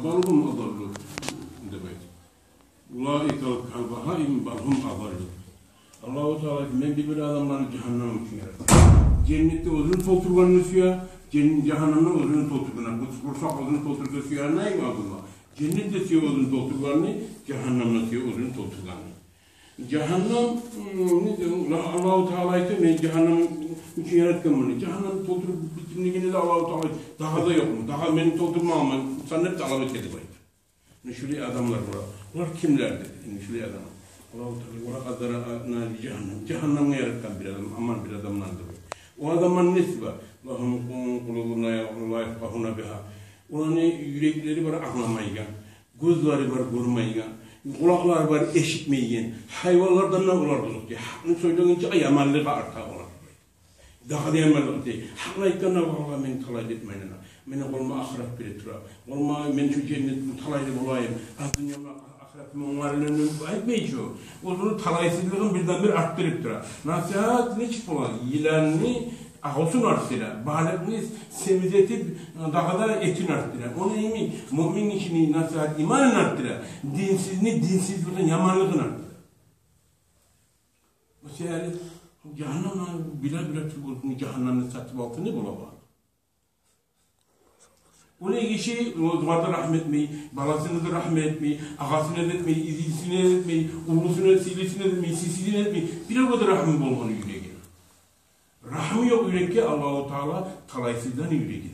Balhum adallu demek. Ulaikal kalbahaim balhum adallu. Allah-u Teala men bir adamları cehennem için yarattı. Cennette uzun tolturganını suya, cehennemde uzun tolturganını, kursak uzun tolturganı suya ne yapma? Cennette suya uzun tolturganını, cehennemde suya uzun tolturganını. Cehennem ne diyor? Allah-u Teala ise men cehennem için yaratkan bunu. Cehennem tolturup bitirdiğinde de Allah-u Teala daha da yok mu? Daha beni toldurma ama sen hep talep edildi baydı. Şöyle adamlar var. Bunlar kimlerdi? Şöyle adam. Allah-u Teala kadara nâli cehennem. Cehennem'e yaratkan bir adam. Aman bir adamlardır. O adamın nesi var? Allah'ım kulubuna yavrulayı yafkahuna biha. Onun yürekleri var anlamayken. Gözleri var görmeyken. Kulaklar var eşitmeyen. Hayvanlardan ne olardı diye. Hakkını söyleyince ayamallığa artar olar. Daha diyemedim diye. Hakla ikna vallahi beni talay etmeyin. Beni olma ahiret bir etra. Olma ben şu cennetin talaylı olayım. Dünyamda ahiretimi onlarla etmeyeceğim. O zaman talaysızlığın birden bir arttırıp durar. Nasihat ne çıkma? Yılanını ağusun arttıra. Balıkını semizetip daha da etin arttıra. Onu emin mümin işini nasihat imanın arttıra. Dinsizliğin yamanlığın arttıra. O şey cehennemden bile Türk cehennemden satıp altı ne bulama? Ona kişi duvarda rahmet etmeyi, balasını da rahmet etmeyi, ağasını etmeyi, izlisini etmeyi, uğrusunu, silisini etmeyi, sisini etmeyi, bir o kadar rahmet olmanı yüreğine. Rahmi yok yürekte Allah-u Teala talaysızdan yüreğine.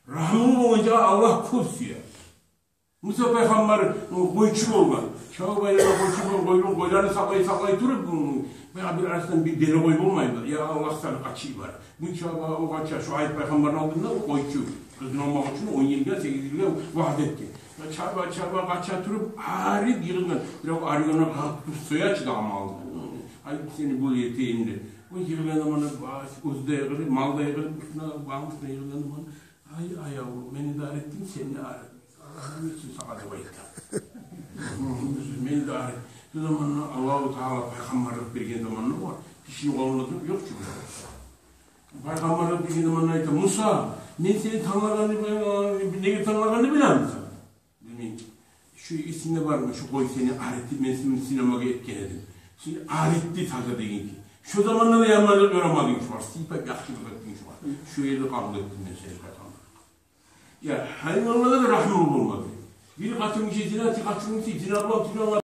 Rahmi olunca Allah kursuyor. Musa Peygamber koyçu olma. Çağ bayrağı koyçu koylarını saklayı durup veya bir arasından bir deli koyup olmayın. Ya Allah sana kaçıyı var. Bu çağ o kaçar. Şu ayet Peygamber'in aldığında o koyçu. Kızın olmak için 10 yılda 8 yılda vaat etti. Çağ kaçar durup ağrıp yığından. Biraz ağrıyana suya açtı ama aldı. Ay seni bu yeteğinde. Bu yığılan zamanı uzda yığılır, malda yığılır, bağımsızda yığılan zamanı. Ay yavrum beni idare ettin seni ağrıdın. Allah'ın için sana da bayıklar. Beni idare et. Bu zamanla Allah-u Teala Peygamberlik bir zamanı var. Kişinin oğlunda yok çünkü. Peygamberlik bir zamanı ise Musa, ben seni tanılarını bilen misin? Bilmeyin. Şu isimde var mı? Şu koy seni ağretti, ben seni sinemaya etkiledim. Şimdi ağretti tadı deyin ki. Şu zamanlarda yanlarında öğrenmediğin şu var. Sipep yakışıklı ettiğin şu var. Şu yerde kabul ettin mesela Peygamber. Ya hayvanlarda da rahmi olmadı. Bir kaçın kişi zina, kaçın kişi zina,